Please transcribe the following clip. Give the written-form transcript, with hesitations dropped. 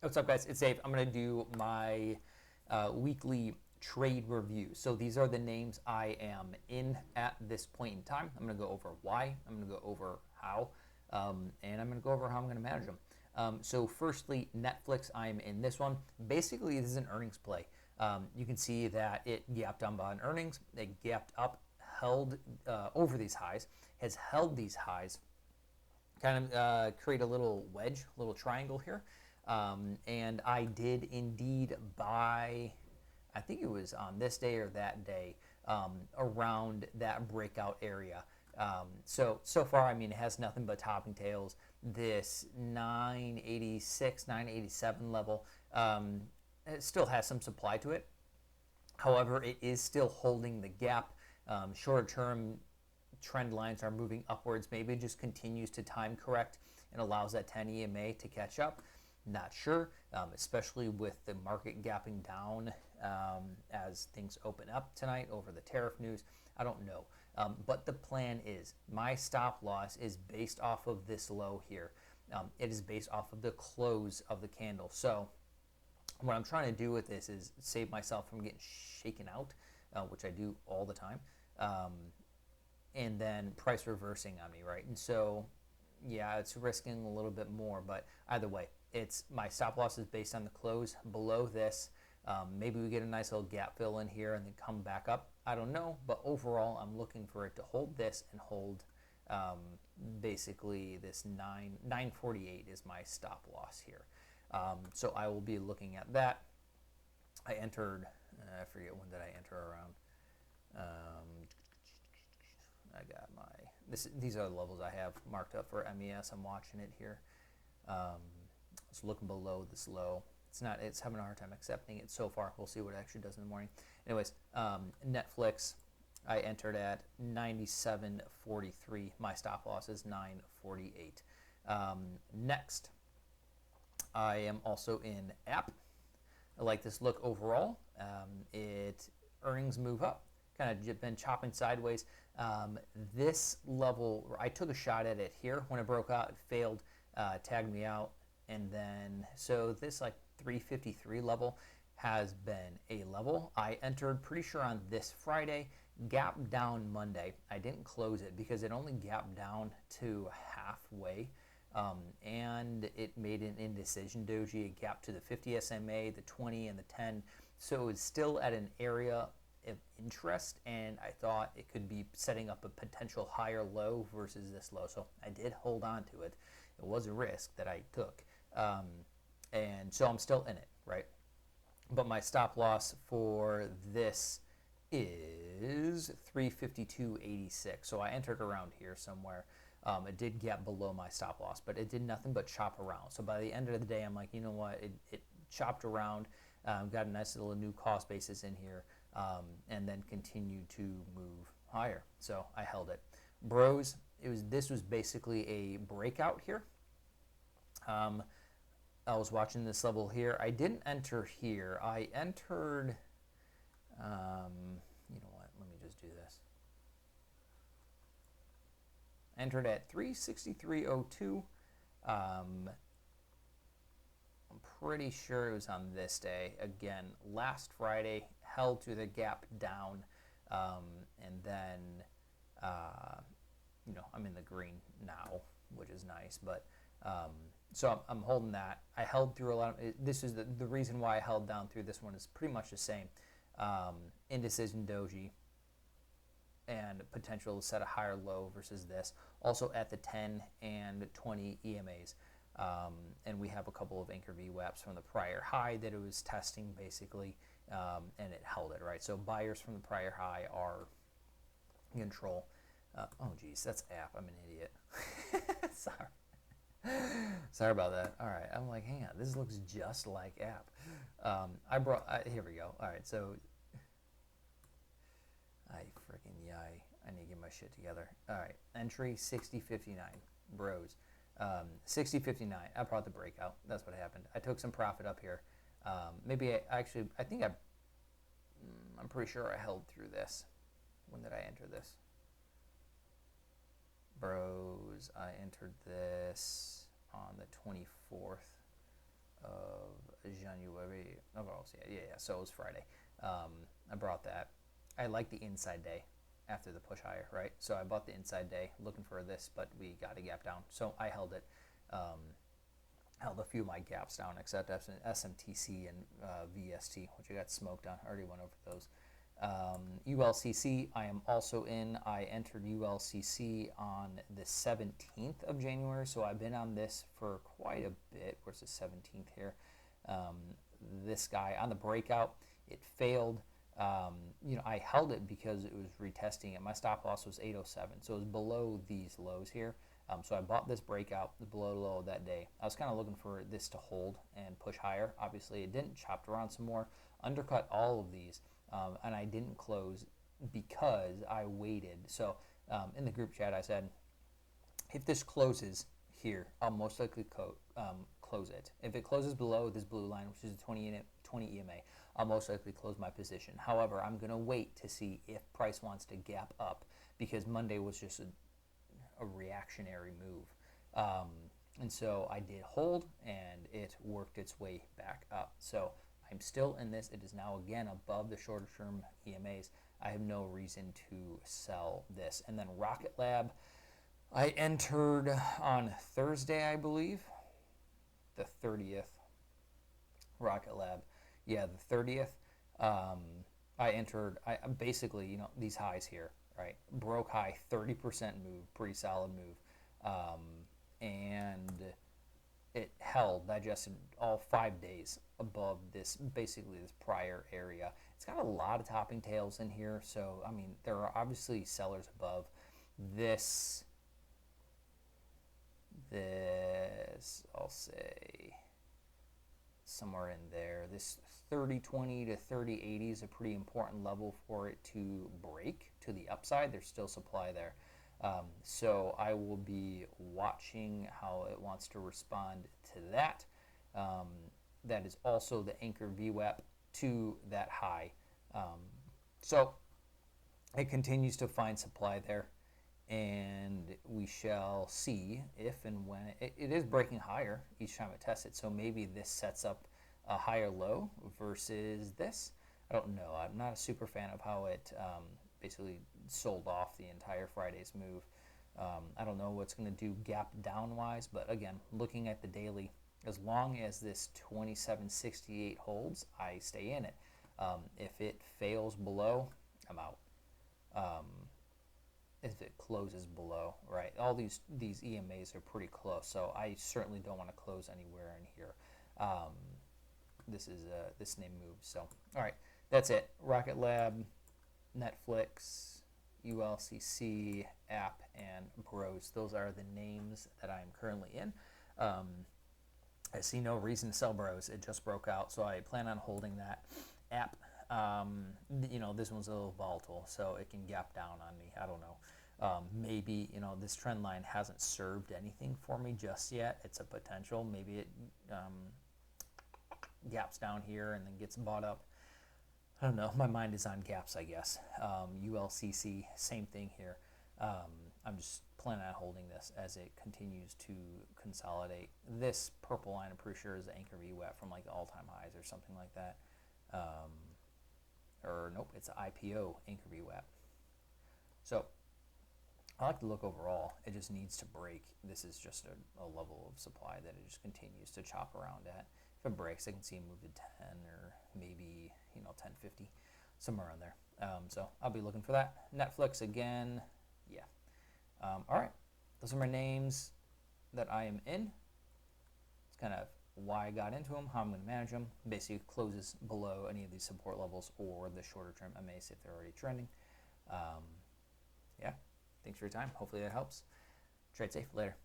What's up, guys? It's Dave. I'm going to do my weekly trade review. So these are the names I am in at this point in time. I'm going to go over why, I'm going to go over how, and I'm going to go over how I'm going to manage them. So firstly, Netflix, I'm in this one. Basically, this is an earnings play. You can see that it gapped down on earnings. It gapped up, held over these highs, has held these highs, kind of create a little wedge, a little triangle here. And I did indeed buy, I think it was on this day or that day, around that breakout area. So far, I mean, it has nothing but topping tails. This 986, 987 level, it still has some supply to it. However, it is still holding the gap. Shorter term trend lines are moving upwards. Maybe it just continues to time correct and allows that 10 EMA to catch up. Not sure, especially with the market gapping down as things open up tonight over the tariff news. I don't know. But the plan is my stop loss is based off of this low here. It is based off of the close of the candle. So what I'm trying to do with this is save myself from getting shaken out, which I do all the time, and then price reversing on me, right? And so, yeah, it's risking a little bit more, but either way, it's my stop loss is based on the close below this. Maybe we get a nice little gap fill in here and then come back up. I don't know, but overall, I'm looking for it to hold this and hold basically this 948 is my stop loss here. So I will be looking at that. I entered, I forget when did I enter around. I got my, these are the levels I have marked up for MES. I'm watching it here. It's looking below this low. It's having a hard time accepting it so far. We'll see what it actually does in the morning. Anyways, Netflix, I entered at 97.43. My stop loss is 9.48. Next, I am also in app. I like this look overall. Earnings move up, kind of been chopping sideways. This level, I took a shot at it here when it broke out. It failed, tagged me out. And then, so this like 353 level has been a level. I entered pretty sure on this Friday, gap down Monday. I didn't close it because it only gapped down to halfway. And it made an indecision doji. It gapped to the 50 SMA, the 20, and the 10. So it's still at an area of interest, and I thought it could be setting up a potential higher low versus this low. So I did hold on to it. It was a risk that I took. And so I'm still in it, right? But my stop loss for this is 352.86. So I entered around here somewhere. It did gap below my stop loss, but it did nothing but chop around. So by the end of the day, I'm like, you know what? It chopped around, got a nice little new cost basis in here, and then continued to move higher. So I held it. Bros, this was basically a breakout here. I was watching this level here. I didn't enter here. I entered, you know what? Let me just do this. Entered at 363.02. I'm pretty sure it was on this day. Again, last Friday, held to the gap down, and then, you know, I'm in the green now, which is nice. But so I'm holding that. I held through a lot of, this is the reason why I held down through this one is pretty much the same. Indecision doji and potential to set a higher low versus this. Also at the 10 and 20 EMAs. And we have a couple of anchor VWAPs from the prior high that it was testing basically, and it held it, right? So buyers from the prior high are in control. Oh geez, that's app. I'm an idiot. Sorry about that. All right, I'm like, hang on, this looks just like app. Here we go. All right, so I need to get my shit together. All right, entry 60.59, bros. 60.59, I brought the breakout. That's what happened. I took some profit up here. I'm pretty sure I held through this. When did I enter this? Bros, I entered this on the 24th of January. Oh, yeah. So it was Friday. I brought that. I like the inside day after the push higher, right? So I bought the inside day looking for this, but we got a gap down. So I held it. Held a few of my gaps down, except SMTC and VST, which I got smoked on. I already went over those. ULCC, I am also in. I entered ULCC on the 17th of January, so I've been on this for quite a bit. Where's the 17th here? This guy on the breakout, it failed. I held it because it was retesting it. My stop loss was 807, so it was below these lows here. So I bought this breakout below the low that day. I was kind of looking for this to hold and push higher. Obviously, it didn't. Chopped around some more, undercut all of these, and I didn't close because I waited. So in the group chat, I said, if this closes here, I'll most likely close it. If it closes below this blue line, which is a 20 EMA, I'll most likely close my position. However, I'm going to wait to see if price wants to gap up, because Monday was just a reactionary move. And so I did hold, and it worked its way back up. So I'm still in this. It is now again above the shorter term EMAs. I have no reason to sell this. And then Rocket Lab, I entered on Thursday, I believe, the 30th. Rocket Lab, yeah, the 30th. I entered, I basically, these highs here, right? Broke high, 30% move, pretty solid move. And it held, digested all 5 days above this, basically this prior area. It's got a lot of topping tails in here. So, I mean, there are obviously sellers above this, I'll say somewhere in there. This 30.20 to 30.80 is a pretty important level for it to break to the upside. There's still supply there. So I will be watching how it wants to respond to that. That is also the anchor VWAP to that high. So it continues to find supply there, and we shall see if and when it is breaking higher each time it tests it. So maybe this sets up a higher low versus this. I don't know. I'm not a super fan of how it basically sold off the entire Friday's move. I don't know what's going to do gap down wise, but again, looking at the daily, as long as this 2768 holds, I stay in it. If it fails below, I'm out. If it closes below, right? All these EMAs are pretty close, so I certainly don't want to close anywhere in here. This name moves. So, all right, that's it. Rocket Lab, Netflix, ULCC, app, and Bros. Those are the names that I'm currently in. I see no reason to sell Bros. It just broke out, so I plan on holding that. App, this one's a little volatile, so it can gap down on me. I don't know. Maybe, this trend line hasn't served anything for me just yet. It's a potential. Maybe it gaps down here and then gets bought up. I don't know. My mind is on gaps, I guess. ULCC, same thing here. I'm just planning on holding this as it continues to consolidate. This purple line, I'm pretty sure, is the anchor VWAP from like the all-time highs or something like that. Or nope, it's an IPO anchor VWAP. So I like to look overall. It just needs to break. This is just a level of supply that it just continues to chop around at. If it breaks, I can see it move to 10 or maybe 10.50, somewhere around there. So I'll be looking for that. Netflix again, yeah. All right, those are my names that I am in. It's kind of why I got into them, how I'm going to manage them. Basically closes below any of these support levels or the shorter term MAs if they're already trending. Yeah, thanks for your time. Hopefully that helps. Trade safe. Later.